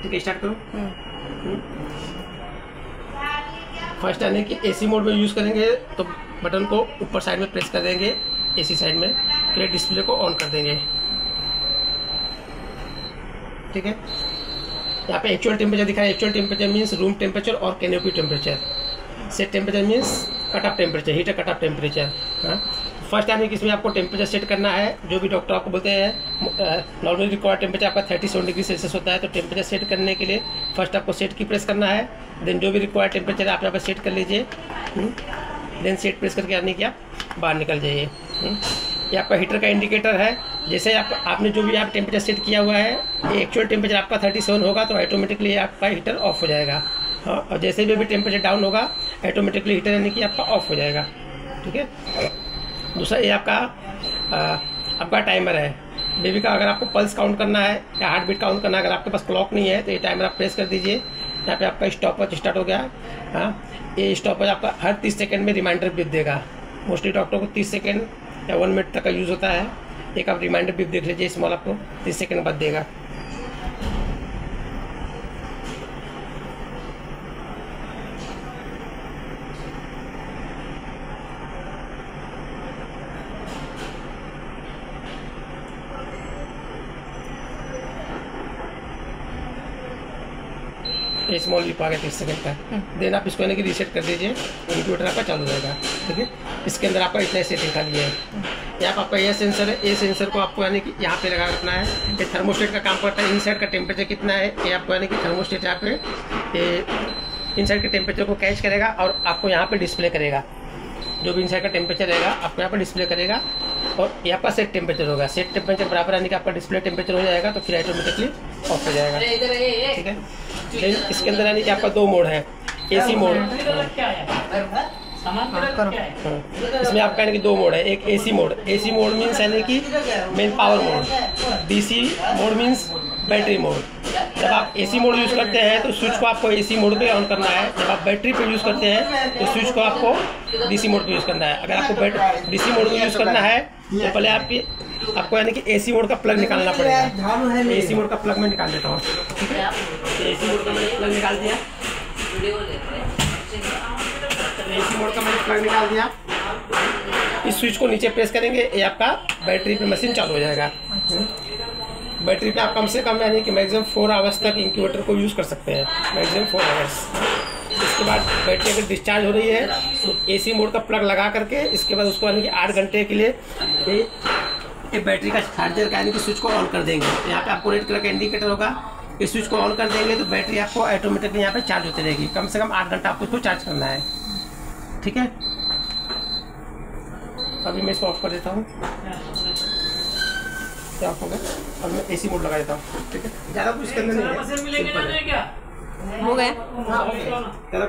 ठीक है, स्टार्ट करो। फर्स्ट यानी कि एसी मोड में यूज़ करेंगे तो बटन को ऊपर साइड में प्रेस कर देंगे, एसी साइड में, फिर डिस्प्ले को ऑन कर देंगे। ठीक है, यहाँ पे एक्चुअल टेम्परेचर दिखा है। Actual temperature means room temperature और canopy temperature. Set temperature means cut off temperature, heater cut off temperature. हाँ, फर्स्ट टाइम इसमें आपको टेम्परेचर सेट करना है, जो भी डॉक्टर आपको बोलते हैं। नॉर्मली रिक्वायर्ड टेम्परेचर आपका 37 डिग्री सेल्सियस होता है, तो टेम्परेचर सेट करने के लिए फर्स्ट आपको सेट की प्रेस करना है। देन जो भी रिक्वायर्ड टेम्परेचर आप यहाँ पर सेट कर लीजिए। देन सेट प्रेस करके आने की आप बाहर निकल जाइए। ये आपका हीटर का इंडिकेटर है। जैसे आपने जो भी आप टेम्परेचर सेट किया हुआ है, एक्चुअल टेम्परेचर आपका 37 होगा तो ऑटोमेटिकली आपका हीटर ऑफ हो जाएगा। हाँ, और जैसे भी टेम्परेचर डाउन होगा ऑटोमेटिकली हीटर यानी कि आपका ऑफ हो जाएगा। ठीक है, दूसरा ये आपका टाइमर है। बेबी का अगर आपको पल्स काउंट करना है या हार्ट बीट काउंट करना है, अगर आपके पास क्लॉक नहीं है तो ये टाइमर आप प्रेस कर दीजिए। यहाँ पे आपका स्टॉपवॉच स्टार्ट हो गया। हाँ, ये स्टॉपवॉच आपका हर 30 सेकंड में रिमाइंडर बीप देगा। मोस्टली डॉक्टर को 30 सेकंड या 1 मिनट तक का यूज़ होता है। एक आप रिमाइंडर बीप देख लीजिए, स्मॉल आपको 30 सेकंड बाद देगा। ये स्मॉल बीप आ गया 30 सेकंड का। देन आप इसको यानी कि रीसेट कर दीजिए, कंप्यूटर आपका चालू हो जाएगा। ठीक है, इसके अंदर आपका इतना सेटिंग खाली है। यहाँ आपका ये सेंसर है। ये सेंसर को आपको यानी कि यहाँ पे लगा रखना है। ये थर्मोस्टेट का काम करता है। इनसाइड का टेम्परेचर कितना है ये आपको यानी कि थर्मोस्टेट यहाँ पे इनसाइड के टेम्परेचर को कैच करेगा और आपको यहाँ पे डिस्प्ले करेगा। जो भी इनसाइड का टेम्परेचर रहेगा आपको यहाँ पर डिस्प्ले करेगा। और ये आपका सेट टेम्परेचर होगा। सेट टेम्परेचर बराबर यानी कि आपका डिस्प्ले टेम्परेचर हो जाएगा तो फिर ऑटोमेटिकली ऑफ हो जाएगा। ठीक है, इसके अंदर यानी कि आपका 2 मोड है। एसी मोड, इसमें आपका यानी कि 2 मोड है। एक AC mode. AC mode means यानी कि main power mode. DC mode means battery mode. जब आप एसी मोड यूज़ करते हैं तो स्विच को आपको एसी मोड पे ऑन करना है। जब आप बैटरी पे यूज़ करते हैं तो स्विच को आपको डीसी मोड पे यूज़ करना है। अगर आपको डीसी मोड में यूज़ करना है तो पहले आपको यानी कि एसी मोड का प्लग निकालना पड़ेगा। एसी मोड का प्लग मैं निकाल देता हूँ। ठीक है, एसी मोड का मैंने प्लग निकाल दिया। एसी मोड का मैंने प्लग निकाल दिया। इस स्विच को नीचे प्रेस करेंगे, ये आपका बैटरी पे मशीन चालू हो जाएगा। बैटरी पे आप कम से कम यानी कि मैक्सिमम 4 आवर्स तक इंक्यूबेटर को यूज़ कर सकते हैं, मैक्सिमम 4 आवर्स। इसके बाद बैटरी अगर डिस्चार्ज हो रही है तो एसी मोड का प्लग लगा करके इसके बाद उसको यानी कि 8 घंटे के लिए ये बैटरी का चार्जर का यानी कि स्विच को ऑन कर देंगे। यहाँ पे आपको रेड कलर का इंडिकेटर होगा। इस स्विच को ऑन कर देंगे तो बैटरी आपको ऑटोमेटिकली यहाँ पे चार्ज होती रहेगी। कम से कम 8 घंटा आपको इसको चार्ज करना है। ठीक है, अभी मैं इसको ऑफ कर देता हूँ। क्या ऑफ हो गया? अब मैं एसी मोड लगा देता हूँ। ठीक है, ज़्यादा कुछ करना नहीं है, सिंपल है। हो गया।